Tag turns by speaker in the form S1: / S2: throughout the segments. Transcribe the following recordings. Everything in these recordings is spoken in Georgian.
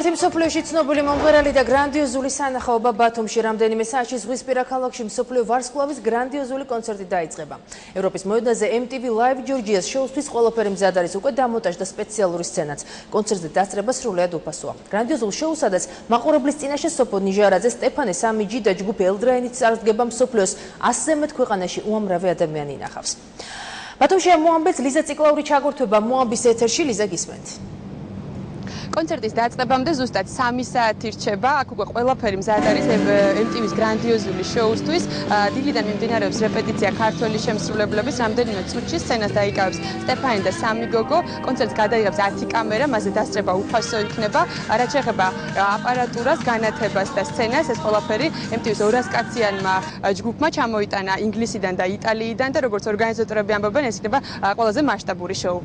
S1: ერთ-ერთი მსოფლიოში ცნობილი მომღერალი და გრანდიოზული სანახაობა ბათუმში რამდენიმე საათში ზღვისპირა ქალაქში მსოფლიო ვარსკვლავის გრანდიოზული კონცერტი დაიწყება. ევროპის მოედანზე MTV Live Georgia's შოუსთვის ყველაფერი მზად არის, უკვე დამონტაჟ და სპეციალური სცენაც. კონცერტზე დასწრება სრულიად უფასოა. გრანდიოზულ შოუს, სადაც მაყურებლის წინაშე სოფო ნიჟარაძე, სტეფანე სამიჯი და ჯგუფ ელდრაინით წარსდგება მსოფლიოს 100-ზე მეტ ქვეყანაში უამრავი ადამიანი ინახავს. ბათუმში მოამბეც ლიზა ციკლაური ჩაგორთვება მოამბის ეთერში. ლიზა, გისმენთ.
S2: კონცერტის დაწყებამდე ზუსტად 3 საათი რჩება. აქ უკვე ყველაფერი მზად არის MTV-ს გრანდიოზული შოუსთვის. დილიდან მიმდინარეობს რეპეტიცია ქართველი შემსრულებლების. რამდენიმე წუთში სცენას დაიკავებს სტეფანი და სამი გოგო. კონცერტს გადაიღებს 10 კამერა, მასზე დასწრება უფასო იქნება. რაც შეეხება აპარატურას, განათებას და სცენას, ეს ყველაფერი MTV-ს 200-კაციანმა ჯგუფმა ჩამოიტანა ინგლისიდან და იტალიიდან და როგორც ორგანიზატორები ამბობენ, ეს იქნება ყველაზე მასშტაბური შოუ.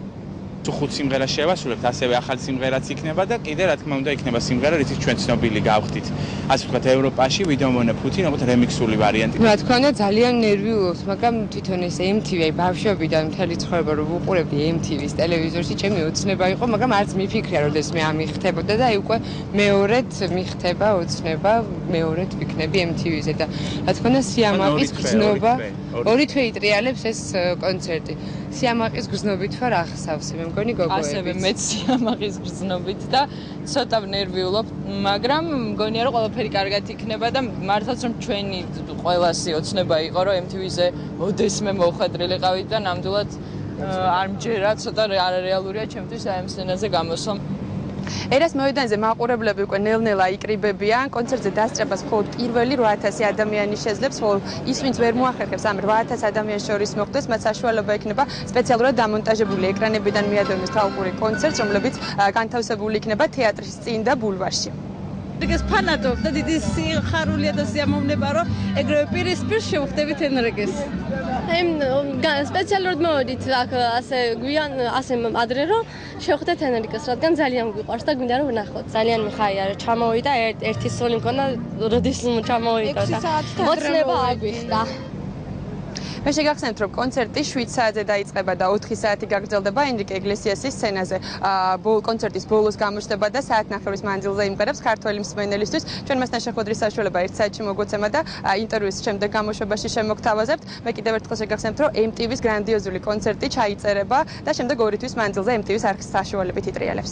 S3: ხუთ სიმღერას შევასრულებთ, ასევე ახალი სიმღერაც იქნება და კიდე რა თქმა უნდა იქნება სიმღერა, რითიც ჩვენ ცნობილი გავხდით. ასე ვთქვათ, ევროპაში ვიდეომონე ფუთი, როგორც რემიქსული ვარიანტი.
S4: რა თქმა უნდა, ძალიან ნერვიულობს, მაგრამ თვითონ ეს MTV, ბავშვობიდან მთელი ცხოვრება რომ ვუყურებდი MTV-ს ტელევიზორში, ჩემი ოცნება იყო, მაგრამ არც მიფიქრია, როდეს მე ამი ხდებოდა და აი უკვე მეორედ მიხდება ოცნება, მეორედ ვიქნები MTV-ზე და რა თქმა უნდა, სიამაყის გზნობა, ორი თვე იტრიალებს ეს კონცერტი. სიამაყის გზნობით ვარ ახსავსე, მე მგონი გოგოები.
S5: ასევე მეც სიამაყის გზნობით და ცოტა ნერვიულობ, მაგრამ მგონია რომ ყველაფერი კარგად იქნება და მართლაც რომ ჩვენი ყველასი ოცნება იყო რომ MTV-ზე ოდესმე მოხვედრილი ყავით და ნამდვილად არ მჯერა, ცოტა არარეალურია ჩემთვის აი ამ სცენაზე გამოსვლა.
S2: ერას მოედანზე მაყურებლები უკვე ნელ-ნელა იკრიბებიან. კონცერტზე დასწრებას მხოლოდ პირველი 8000 ადამიანი შეძლებს, ხოლო ის, ვინც ვერ მოახერხებს ამ 8000 ადამიანის შორის მოხვდეს, მათ საშუალება ექნება სპეციალურად დამონტაჟებული ეკრანებიდან მიადევნოს თალყური კონცერტს, რომლებიც განთავსებული იქნება თეატრის წინ და ბულვარში.
S6: ეს ფანატობ და დიდი სიხარულია და სიამოვნება, რომ ეგრევე პირისპირ შევხვდებით ენრეგეს.
S7: სპეციალურად მოვედით აქ ასე გვიან ასე ადრე რომ შევხვდეთ ენრიკეს, რადგან ძალიან გვიყვარს და გვინდა რომ ვნახოთ. ძალიან მიხარია რომ ჩამოვიდა, ერთი სული მქონდა, როდის ჩამოვიდა და მოცნება აგვიხდა.
S2: მე შეგახსენებთ, რომ კონცერტი 7 საათზე დაიწყება და 4 საათი გაგრძელდება ენრიკე ეგლესიასის სცენაზე. კონცერტის ბოლოს გამოჩნდება და საათნახევრის მანძილზე იმღერებს ქართველი მსმენელისთვის. ჩვენ მასთან შეხვედრის საშუალება 1 საათში მოგვეცემა და ინტერვიუს შემდეგ გამოშვებაში შემოგთავაზებთ. მე კიდევ ერთხელ შეგახსენებთ, რომ MTV-ს გრანდიოზული კონცერტი ჩაიწერება და შემდეგ 2 თვის მანძილზე MTV-ს არხის საშუალებით იტრიალებს.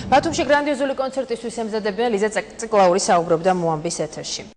S1: ბათუმში გრანდიოზული კონცერტისთვის ემზადებიან ლიზა ციკლაური საუბრობდა მოამბის ეთერში.